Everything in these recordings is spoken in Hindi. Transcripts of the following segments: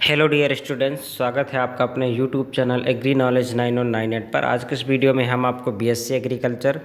हेलो डियर स्टूडेंट्स, स्वागत है आपका अपने यूट्यूब चैनल एग्री नॉलेज 9 पर। आज के इस वीडियो में हम आपको BSc agriculture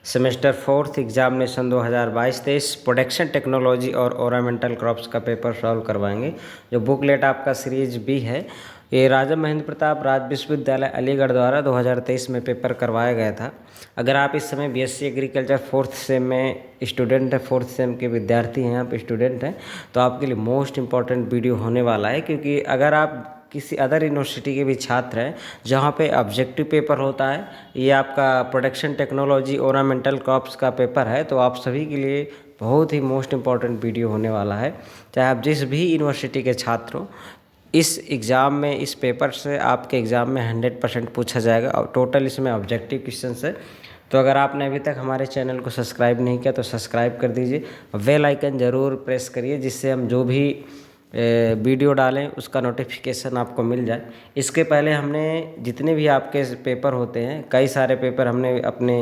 semester 4th examination 2022-23 production technology और ओरामेंटल क्रॉप्स का पेपर सॉल्व करवाएंगे। जो बुकलेट आपका सीरीज बी है, ये राजा महेंद्र प्रताप राज्य विश्वविद्यालय अलीगढ़ द्वारा 2023 में पेपर करवाया गया था। अगर आप इस समय बीएससी एग्रीकल्चर 4th सेम में स्टूडेंट है, 4th सेम के विद्यार्थी हैं, आप स्टूडेंट हैं, तो आपके लिए मोस्ट इम्पॉर्टेंट वीडियो होने वाला है। क्योंकि अगर आप किसी अदर यूनिवर्सिटी के भी छात्र हैं जहाँ पे ऑब्जेक्टिव पेपर होता है, ये आपका प्रोडक्शन टेक्नोलॉजी ओरामेंटल क्रॉप्स का पेपर है, तो आप सभी के लिए बहुत ही मोस्ट इम्पॉर्टेंट वीडियो होने वाला है। चाहे आप जिस भी यूनिवर्सिटी के छात्र हो, इस एग्ज़ाम में, इस पेपर से आपके एग्ज़ाम में 100% पूछा जाएगा और टोटल इसमें ऑब्जेक्टिव क्वेश्चन है। तो अगर आपने अभी तक हमारे चैनल को सब्सक्राइब नहीं किया तो सब्सक्राइब कर दीजिए, बेल आइकन ज़रूर प्रेस करिए, जिससे हम जो भी वीडियो डालें उसका नोटिफिकेशन आपको मिल जाए। इसके पहले हमने जितने भी आपके पेपर होते हैं, कई सारे पेपर हमने अपने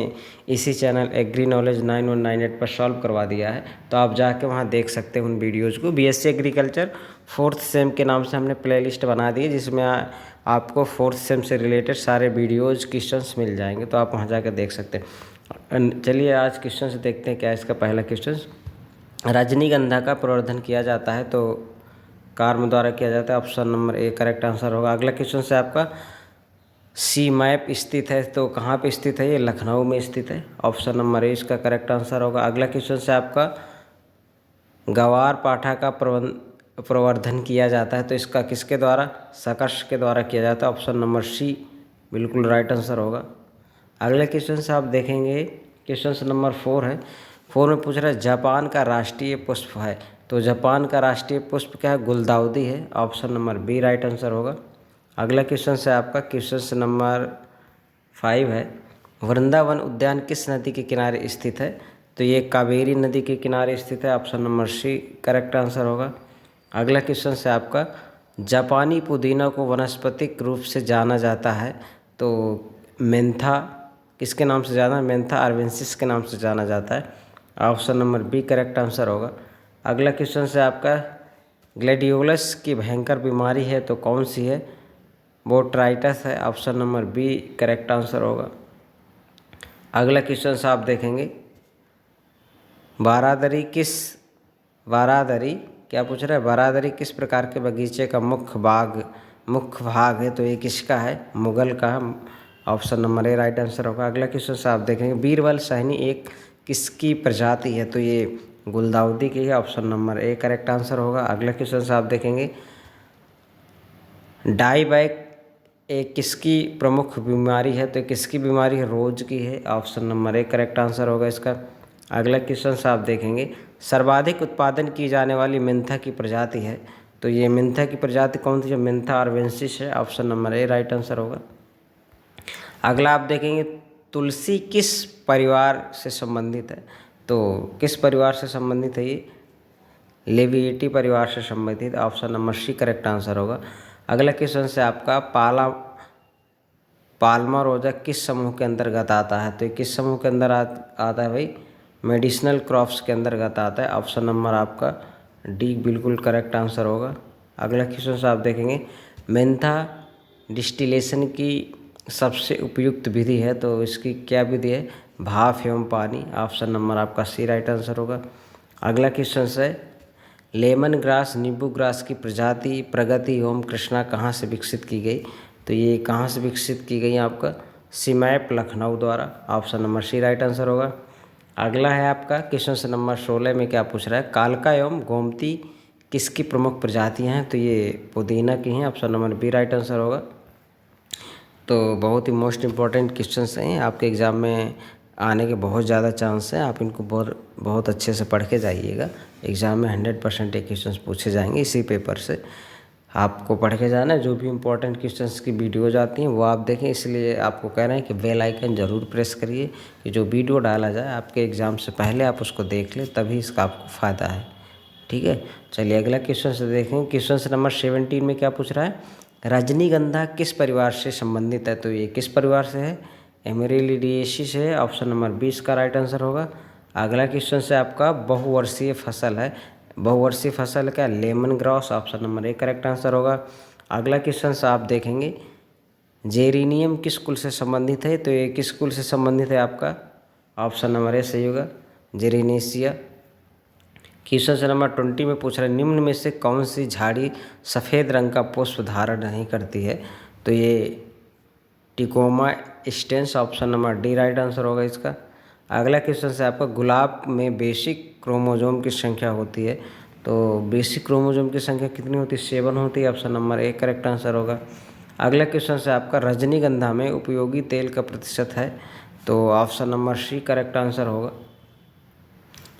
इसी चैनल एग्री नॉलेज 9 पर सॉल्व करवा दिया है, तो आप जाके वहाँ देख सकते हैं उन वीडियोज़ को। बीएससी एग्रीकल्चर 4th सेम के नाम से हमने प्लेलिस्ट बना दी है, जिसमें आपको 4th सेम से रिलेटेड सारे वीडियोज़ क्वेश्चंस मिल जाएंगे, तो आप वहाँ जाकर देख सकते हैं। चलिए आज क्वेश्चन से देखते हैं क्या इसका पहला क्वेश्चन। रजनीगंधा का प्रवर्धन किया जाता है तो कार्म द्वारा किया जाता है, option number A correct answer होगा। अगला क्वेश्चन से आपका सी मैप स्थित है तो कहाँ पे स्थित है? ये लखनऊ में स्थित है, ऑप्शन नंबर ए इसका करेक्ट आंसर होगा। अगला क्वेश्चन से आपका गवार पाठा का प्रवर्धन किया जाता है तो इसका किसके द्वारा? सकर्ष के द्वारा किया जाता है, ऑप्शन नंबर सी बिल्कुल राइट आंसर होगा। अगले क्वेश्चन से आप देखेंगे, क्वेश्चन नंबर 4 है। 4 में पूछ रहा है जापान का राष्ट्रीय पुष्प है, तो जापान का राष्ट्रीय पुष्प क्या है? गुलदाउदी है, option number B right answer होगा। अगला क्वेश्चन से आपका क्वेश्चन नंबर 5 है। वृंदावन उद्यान किस नदी के किनारे स्थित है? तो ये कावेरी नदी के किनारे स्थित है, option number C correct answer होगा। अगला क्वेश्चन से आपका जापानी पुदीना को वानस्पतिक रूप से जाना जाता है तो मेंथा किसके नाम से जाना है? मेंथा आर्वेंसिस के नाम से जाना जाता है, option number B correct answer होगा। अगला क्वेश्चन से आपका ग्लैडियोलस की भयंकर बीमारी है तो कौन सी है? बोट्राइटिस है, option number B correct answer होगा। अगला क्वेश्चन से आप देखेंगे बारादरी क्या पूछ रहा है? बारादरी किस प्रकार के बगीचे का मुख्य भाग है तो ये किसका है? मुगल का, option number A right answer होगा। अगला क्वेश्चन से आप देखेंगे बीरबल साहनी एक किसकी प्रजाति है तो ये गुलदाउदी की है, option number A correct answer होगा। अगला क्वेश्चन से आप देखेंगे डाईबैक एक किसकी प्रमुख बीमारी है तो किसकी बीमारी है? रोज की है, option number A correct answer होगा इसका। अगला क्वेश्चन से आप देखेंगे सर्वाधिक उत्पादन की जाने वाली मेंथा की प्रजाति है तो ये मेंथा की प्रजाति कौन सी है? मेंथा आर्वेंसिस है, option number A right answer होगा। अगला आप देखेंगे तुलसी किस परिवार से संबंधित है तो किस परिवार से संबंधित है? ये लेविएटी परिवार से संबंधित, option number C correct answer होगा। अगला क्वेश्चन से आपका पाल्मा रोजा किस समूह के अंतर्गत आता है तो ये किस समूह के अंदर आता है भाई? मेडिसिनल क्रॉप्स के अंतर्गत आता है, ऑप्शन नंबर आपका डी बिल्कुल करेक्ट आंसर होगा। अगला क्वेश्चन से आप देखेंगे मेंथा डिस्टिलेशन की सबसे उपयुक्त विधि है तो इसकी क्या विधि है? भाप एवं पानी, ऑप्शन नंबर आपका सी राइट आंसर होगा। अगला क्वेश्चन से लेमन ग्रास नींबू ग्रास की प्रगति एवं कृष्णा कहाँ से विकसित की गई तो ये कहाँ से विकसित की गई? आपका सीमैप लखनऊ द्वारा, option number C right answer होगा। अगला है आपका क्वेश्चन नंबर 16 में क्या पूछ रहा है कालका एवं गोमती किसकी प्रमुख प्रजातियां हैं तो ये पुदीना की हैं, option number B right answer होगा। तो बहुत ही मोस्ट इम्पॉर्टेंट क्वेश्चंस हैं, आपके एग्ज़ाम में आने के बहुत ज़्यादा चांस हैं, आप इनको बहुत अच्छे से पढ़ के जाइएगा। एग्ज़ाम में 100% ये क्वेश्चंस पूछे जाएंगे, इसी पेपर से आपको पढ़ के जाना है। जो भी इम्पोर्टेंट क्वेश्चंस की वीडियोज आती हैं वो आप देखें, इसलिए आपको कह रहे हैं कि बेल आइकन ज़रूर प्रेस करिए कि जो वीडियो डाला जाए आपके एग्ज़ाम से पहले आप उसको देख लें, तभी इसका आपको फ़ायदा है। ठीक है, चलिए अगला क्वेश्चन से देखें। क्वेश्चन नंबर 17 में क्या पूछ रहा है रजनीगंधा किस परिवार से संबंधित है तो ये किस परिवार से है? एमेरिलिडिएसी से है, ऑप्शन नंबर 20 का राइट आंसर होगा। अगला क्वेश्चन से आपका बहुवर्षीय फसल है बहुवर्षीय फसल क्या, lemon grass, option number A correct answer होगा। अगला क्वेश्चन से आप देखेंगे जेरेनियम किस कुल से संबंधित है, तो ये किस कुल से संबंधित है आपका, ऑप्शन नंबर ए सही होगा, जेरेनेशिया। क्वेश्चन नंबर 20 में पूछ रहा है निम्न में से कौन सी झाड़ी सफ़ेद रंग का पुष्प धारण नहीं करती है, तो ये Tecoma stans, option number D right answer होगा इसका। अगला क्वेश्चन से आपका गुलाब में बेसिक क्रोमोजोम की संख्या होती है, तो बेसिक क्रोमोजोम की संख्या कितनी होती है, 7 होती है, option number A correct answer होगा। अगला क्वेश्चन से आपका रजनीगंधा में उपयोगी तेल का प्रतिशत है, तो option number C correct answer होगा।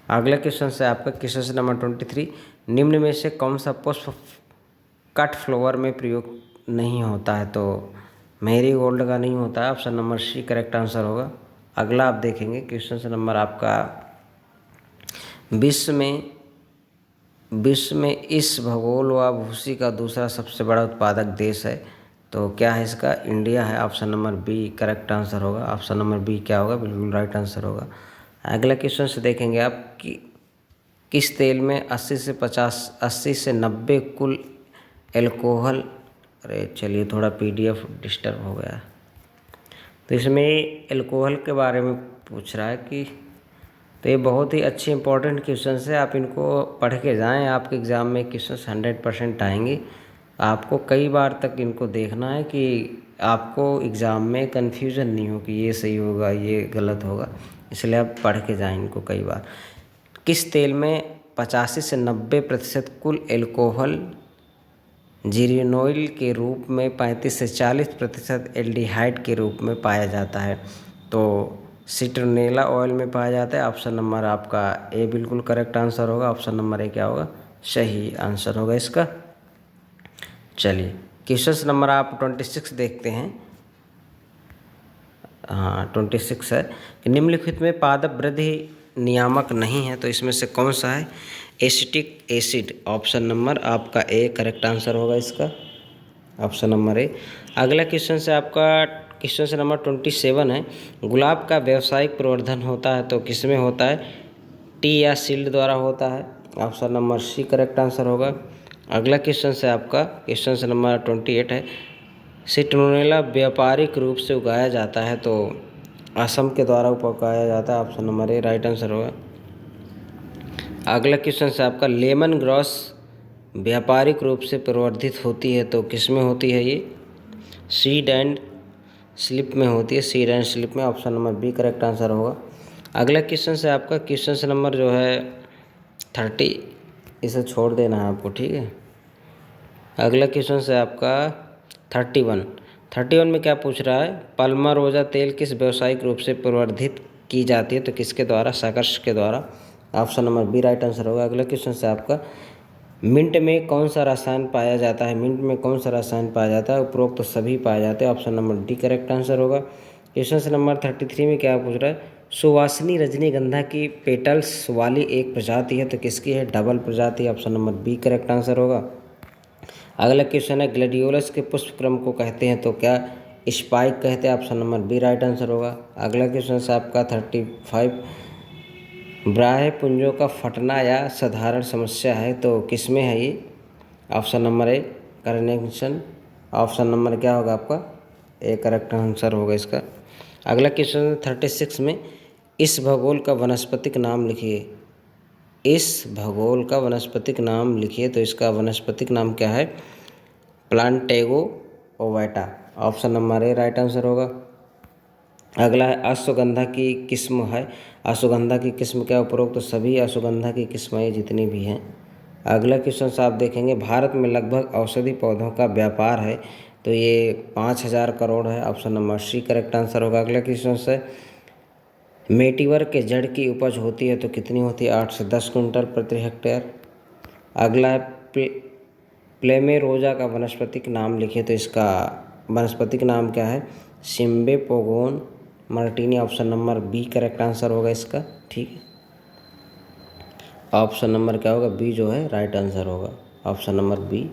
अगला क्वेश्चन से आपका क्वेश्चन नंबर 23 निम्न में से कौन सा पुष्प कट फ्लावर में प्रयोग नहीं होता है, तो मेरी गोल्ड का नहीं होता है, option number C correct answer होगा। अगला आप देखेंगे क्वेश्चन नंबर आपका विश्व में इस भूगोल व भूसी का दूसरा सबसे बड़ा उत्पादक देश है, तो क्या है इसका, इंडिया है, option number B correct answer होगा। ऑप्शन नंबर बी क्या होगा, बिल्कुल राइट आंसर होगा। अगला क्वेश्चन से देखेंगे आप कि किस तेल में 80 से 90 कुल एल्कोहल, अरे चलिए थोड़ा PDF डिस्टर्ब हो गया, तो इसमें एल्कोहल के बारे में पूछ रहा है कि, तो ये बहुत ही अच्छे इंपॉर्टेंट क्वेश्चन है, आप इनको पढ़ के जाएं, आपके एग्ज़ाम में क्वेश्चन 100% आएंगे। आपको कई बार तक इनको देखना है कि आपको एग्ज़ाम में कन्फ्यूज़न नहीं हो कि ये सही होगा ये गलत होगा, इसलिए आप पढ़ के जाएं इनको कई बार। किस तेल में 85 से 90% कुल एल्कोहल जीरेनोइल के रूप में 35 से 40% एल्डिहाइड के रूप में पाया जाता है, तो सिट्रोनेला ऑयल में पाया जाता है, ऑप्शन नंबर आपका ए बिल्कुल करेक्ट आंसर होगा। ऑप्शन नंबर ए क्या होगा, सही आंसर होगा इसका। चलिए क्वेश्चन नंबर आप 26 देखते हैं। हाँ 26 है कि निम्नलिखित में पादप वृद्धि नियामक नहीं है, तो इसमें से कौन सा है, एसिटिक एसिड, ऑप्शन नंबर आपका ए करेक्ट आंसर होगा इसका, ऑप्शन नंबर ए। अगला क्वेश्चन से आपका क्वेश्चन नंबर 27 है गुलाब का व्यावसायिक प्रवर्धन होता है, तो किस में होता है, टी या सील्ड द्वारा होता है, option number C correct answer होगा। अगला क्वेश्चन से आपका क्वेश्चन नंबर 28 है सिट्रोनेला व्यापारिक रूप से उगाया जाता है, तो असम के द्वारा उगाया जाता है, option number A right answer होगा। अगला क्वेश्चन से आपका लेमन ग्रास व्यापारिक रूप से प्रवर्धित होती है, तो किस में होती है, ये सीड एंड स्लिप में होती है, सीड एंड स्लिप में, option number B correct answer होगा। अगला क्वेश्चन से आपका क्वेश्चन नंबर जो है 30, इसे छोड़ देना है आपको, ठीक है। अगला क्वेश्चन से आपका 31 में क्या पूछ रहा है, पाल्मारोजा तेल किस व्यावसायिक रूप से प्रवर्धित की जाती है, तो किसके द्वारा, साकर्ष के द्वारा, option number B right answer होगा। अगला क्वेश्चन से आपका मिंट में कौन सा रसायन पाया जाता है, मिंट में कौन सा रसायन पाया जाता है, उपरोक्त तो सभी पाए जाते हैं, option number D correct answer होगा। क्वेश्चन नंबर 33 में क्या पूछ रहा है, सुवासिनी रजनीगंधा की पेटल्स वाली एक प्रजाति है, तो किसकी है, डबल प्रजाति, option number B correct answer होगा। अगला क्वेश्चन है ग्लैडियोलस के पुष्प क्रम को कहते हैं, तो क्या स्पाइक कहते हैं, option number B right answer होगा। अगला क्वेश्चन से आपका 35 ब्राह्य पुंजों का फटना या साधारण समस्या है, तो किस में है ये, ऑप्शन नंबर ए कनेक्शन, ऑप्शन नंबर क्या होगा आपका ए करेक्ट आंसर होगा इसका। अगला क्वेश्चन 36 में इस भूगोल का वनस्पतिक नाम लिखिए, इस भूगोल का वनस्पतिक नाम लिखिए, तो इसका वनस्पतिक नाम क्या है, Plantago ovata, option number A right answer होगा। अगला है अश्वगंधा की किस्म है, अश्वगंधा की किस्म क्या, उपरोक्त तो सभी अश्वगंधा की किस्में जितनी भी हैं। अगला क्वेश्चन से आप देखेंगे भारत में लगभग औषधि पौधों का व्यापार है, तो ये 5000 करोड़ है, option number C correct answer होगा। अगला क्वेश्चन से मेटिवर के जड़ की उपज होती है, तो कितनी होती है, 8 से 10 कुंटल प्रति हेक्टेयर। अगला है प्लेमेरोजा का वनस्पतिक नाम लिखिए, तो इसका वनस्पतिक नाम क्या है, Cymbopogon martinii, option number B correct answer होगा इसका, ठीक है। ऑप्शन नंबर क्या होगा, बी जो है राइट आंसर होगा, ऑप्शन नंबर बी।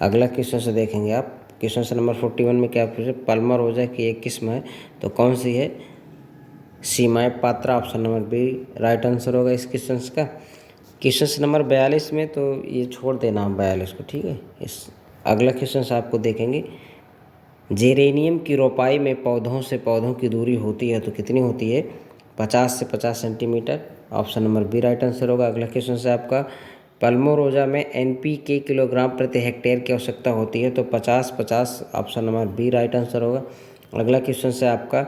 अगला क्वेश्चन से देखेंगे आप क्वेश्चन नंबर 41 में क्या पूछे, पाल्मारोजा की एक किस्म है, तो कौन सी है, सीमाई पात्रा, option number B right answer होगा इस क्वेश्चन का। क्वेश्चन नंबर 42 में तो ये छोड़ देना हम 42 को, ठीक है। इस अगला क्वेश्चन आप को देखेंगे, जेरेनियम की रोपाई में पौधों से पौधों की दूरी होती है तो कितनी होती है? 50 से 50 centimetre. Option number B right answer होगा। अगला क्वेश्चन से आपका, पल्मोरोजा में NPK किलोग्राम प्रति हेक्टेयर की आवश्यकता होती है तो 50-50। Option number B right answer होगा। अगला क्वेश्चन से आपका,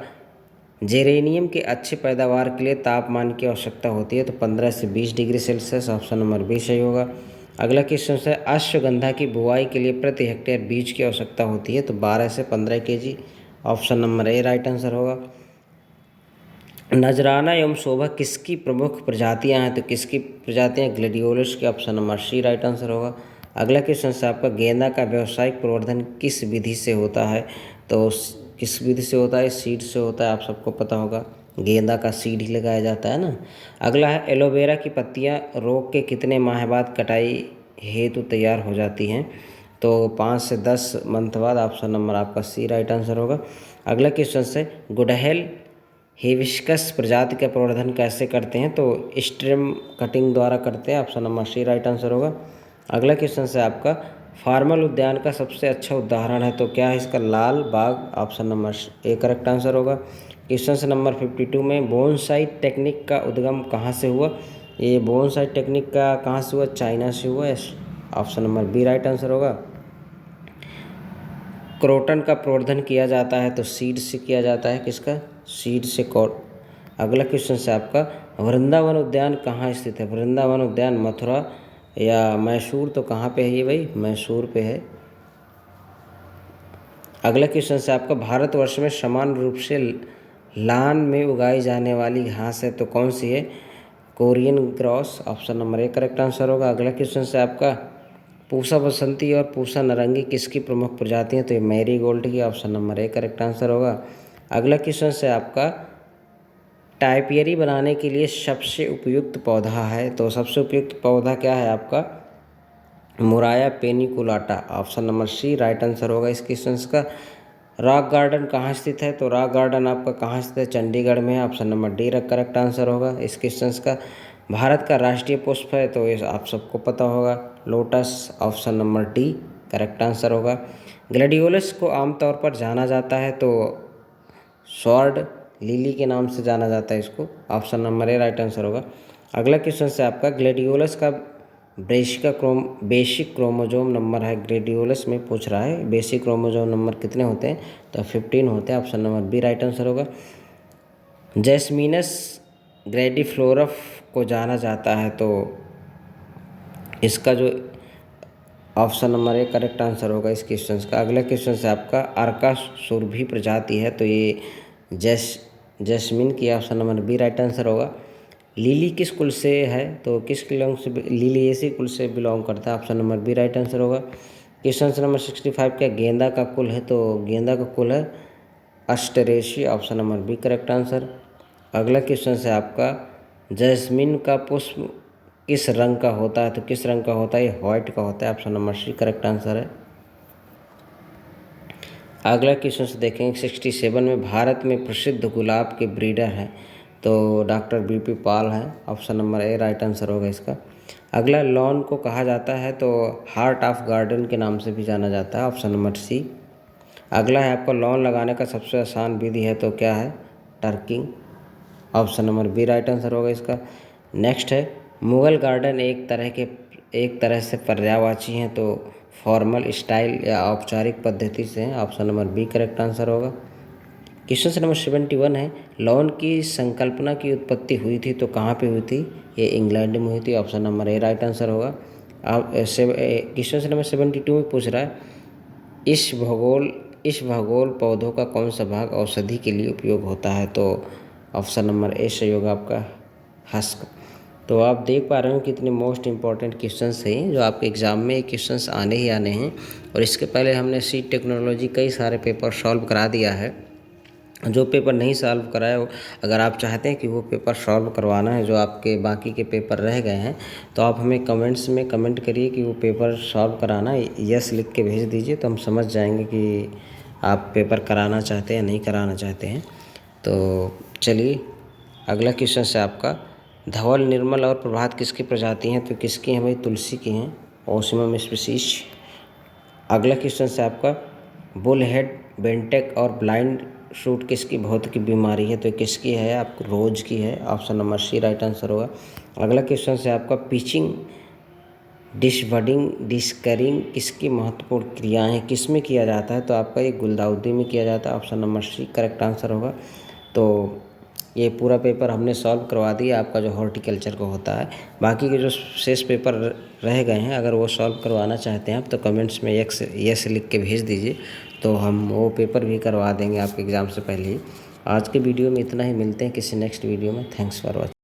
जेरेनियम के अच्छे पैदावार के लिए तापमान की आवश्यकता होती है तो 15 से 20 degree Celsius. Option number B सही होगा। अगला क्वेश्चन है, अश्वगंधा की बुआई के लिए प्रति हेक्टेयर बीज की आवश्यकता होती है तो 12 से 15 kg। Option number A right answer होगा। नजराना एवं शोभा किसकी प्रमुख प्रजातियां हैं तो किसकी प्रजातियां? ग्लेडियोलस की। Option number C right answer होगा। अगला क्वेश्चन है आपका, गेंदा का व्यावसायिक प्रवर्धन किस विधि से होता है तो किस विधि से होता है? सीड से होता है, आप सबको पता होगा, गेंदा का सीड ही लगाया जाता है ना। अगला है, एलोवेरा की पत्तियां रोग के कितने माह बाद कटाई हेतु तैयार हो जाती हैं तो 5 से 10 मंथ बाद। ऑप्शन नंबर आपका सी राइट आंसर होगा। अगला क्वेश्चन से, गुड़हल हिबिस्कस प्रजाति का प्रवर्धन कैसे करते हैं तो स्टेम कटिंग द्वारा करते हैं। Option number C right answer होगा। अगला क्वेश्चन से आपका, फार्मल उद्यान का सबसे अच्छा उदाहरण है तो क्या है इसका? Lal Bagh. Option number A correct answer होगा। क्वेश्चन नंबर 52 में, बोनसाई टेक्निक का उद्गम कहाँ से हुआ? ये बोनसाई टेक्निक का कहाँ से हुआ? चाइना से हुआ। Option number B right answer होगा। क्रोटन का प्रवर्धन किया जाता है तो सीड से किया जाता है, किसका? सीड से। अगला क्वेश्चन से आपका, वृंदावन उद्यान कहाँ स्थित है? वृंदावन उद्यान मथुरा या मैसूर तो कहाँ पे है ये भाई? मैसूर पे है। अगला क्वेश्चन से आपका, भारतवर्ष में समान रूप से लान में उगाई जाने वाली घास है तो कौन सी है? Korean gross. Option number A correct answer होगा। अगला क्वेश्चन से आपका, पूसा बसंती और पूसा नारंगी किसकी प्रमुख प्रजाति हैं तो ये मैरीगोल्ड की। Option number A correct answer होगा। अगला क्वेश्चन से आपका, टाइपियरी बनाने के लिए सबसे उपयुक्त पौधा है तो सबसे उपयुक्त पौधा क्या है आपका? Murraya paniculata. Option number C right answer होगा इस क्वेश्चन का। रॉक गार्डन कहाँ स्थित है तो रॉक गार्डन आपका कहाँ स्थित है? चंडीगढ़ में है। Option number D correct answer होगा इस क्वेश्चन का। भारत का राष्ट्रीय पुष्प है तो ये आप सबको पता होगा, lotus. Option number D correct answer होगा। ग्लैडियोलस को आमतौर पर जाना जाता है तो स्वॉर्ड लिली के नाम से जाना जाता है इसको। Option number A right answer होगा। अगला क्वेश्चन से आपका, ग्लैडियोलस का बेसिक क्रोमोजोम नंबर है। ग्लैडियोलस में पूछ रहा है बेसिक क्रोमोजोम नंबर कितने होते हैं तो 15 होते हैं। Option number B right answer होगा। जैस्मीनस ग्रैंडिफ्लोरम को जाना जाता है तो इसका जो option number A correct answer होगा इस क्वेश्चन का। अगला क्वेश्चन से आपका, अर्का सुरभि प्रजाति है तो ये जैस्मिन की। Option number B right answer होगा। लिली किस कुल से है तो किस कुल से? लिलिएसी कुल से बिलोंग करता है। Option number B right answer होगा। क्वेश्चन नंबर 65 क्या गेंदा का कुल है तो गेंदा का कुल है asteraceae. Option number B correct answer. अगला क्वेश्चन है आपका, जैस्मिन का पुष्प किस रंग का होता है तो किस रंग का होता है? ये व्हाइट का होता है। Option number C correct answer है। अगला क्वेश्चन से देखेंगे 67 में, भारत में प्रसिद्ध गुलाब के ब्रीडर हैं तो डॉक्टर BP पॉल है। Option number A right answer होगा इसका। अगला, लॉन को कहा जाता है तो हार्ट ऑफ गार्डन के नाम से भी जाना जाता है। Option number C. अगला है आपका, लॉन लगाने का सबसे आसान विधि है तो क्या है? टर्किंग। Option number B right answer होगा इसका। नेक्स्ट है, मुगल गार्डन एक तरह से पर्यायवाची हैं तो फॉर्मल स्टाइल या औपचारिक पद्धति से हैं। Option number B correct answer होगा। क्वेश्चन नंबर 71 है, लॉन की संकल्पना की उत्पत्ति हुई थी तो कहाँ पे हुई थी? ये इंग्लैंड में हुई थी। Option number A right answer होगा। आप क्वेश्चन नंबर 72 में पूछ रहा है, इस भूगोल पौधों का कौन सा भाग औषधि के लिए उपयोग होता है तो ऑप्शन नंबर ए सही होगा आपका, हस्क। तो आप देख पा रहे हो कितने मोस्ट इंपॉर्टेंट क्वेश्चंस हैं जो आपके एग्ज़ाम में क्वेश्चंस आने ही आने हैं। और इसके पहले हमने सी टेक्नोलॉजी कई सारे पेपर सॉल्व करा दिया है। जो पेपर नहीं सॉल्व कराया हो, अगर आप चाहते हैं कि वो पेपर सॉल्व करवाना है जो आपके बाकी के पेपर रह गए हैं तो आप हमें कमेंट्स में कमेंट करिए कि वो पेपर सॉल्व कराना है, यस लिख के भेज दीजिए तो हम समझ जाएंगे कि आप पेपर कराना चाहते हैं या नहीं कराना चाहते हैं। तो चलिए अगला क्वेश्चन से आपका, धवल, निर्मल और प्रभात किसकी प्रजाति हैं? तो किसकी हैं भाई? तुलसी की हैं, ओसिमम स्पीसीज। अगला क्वेश्चन से आपका बुल हेड, बेंटेक और ब्लाइंड शूट किसकी भौतिक बीमारी है? तो किसकी है? आपको रोज की है। Option number C right answer होगा। अगला क्वेश्चन से आपका पिचिंग, डिशबडिंग, डिस्करिंग किसकी महत्वपूर्ण क्रियाएं हैं? किस में किया जाता है? तो आपका ये गुलदाउदी में किया जाता है। Option number C correct answer होगा। तो ये पूरा पेपर हमने सॉल्व करवा दिया आपका जो हॉर्टिकल्चर को होता है। बाकी के जो शेष पेपर रह गए हैं, अगर वो सॉल्व करवाना चाहते हैं आप तो कमेंट्स में यस लिख के भेज दीजिए, तो हम वो पेपर भी करवा देंगे आपके एग्ज़ाम से पहले ही। आज के वीडियो में इतना ही, मिलते हैं किसी नेक्स्ट वीडियो में। Thanks for watching.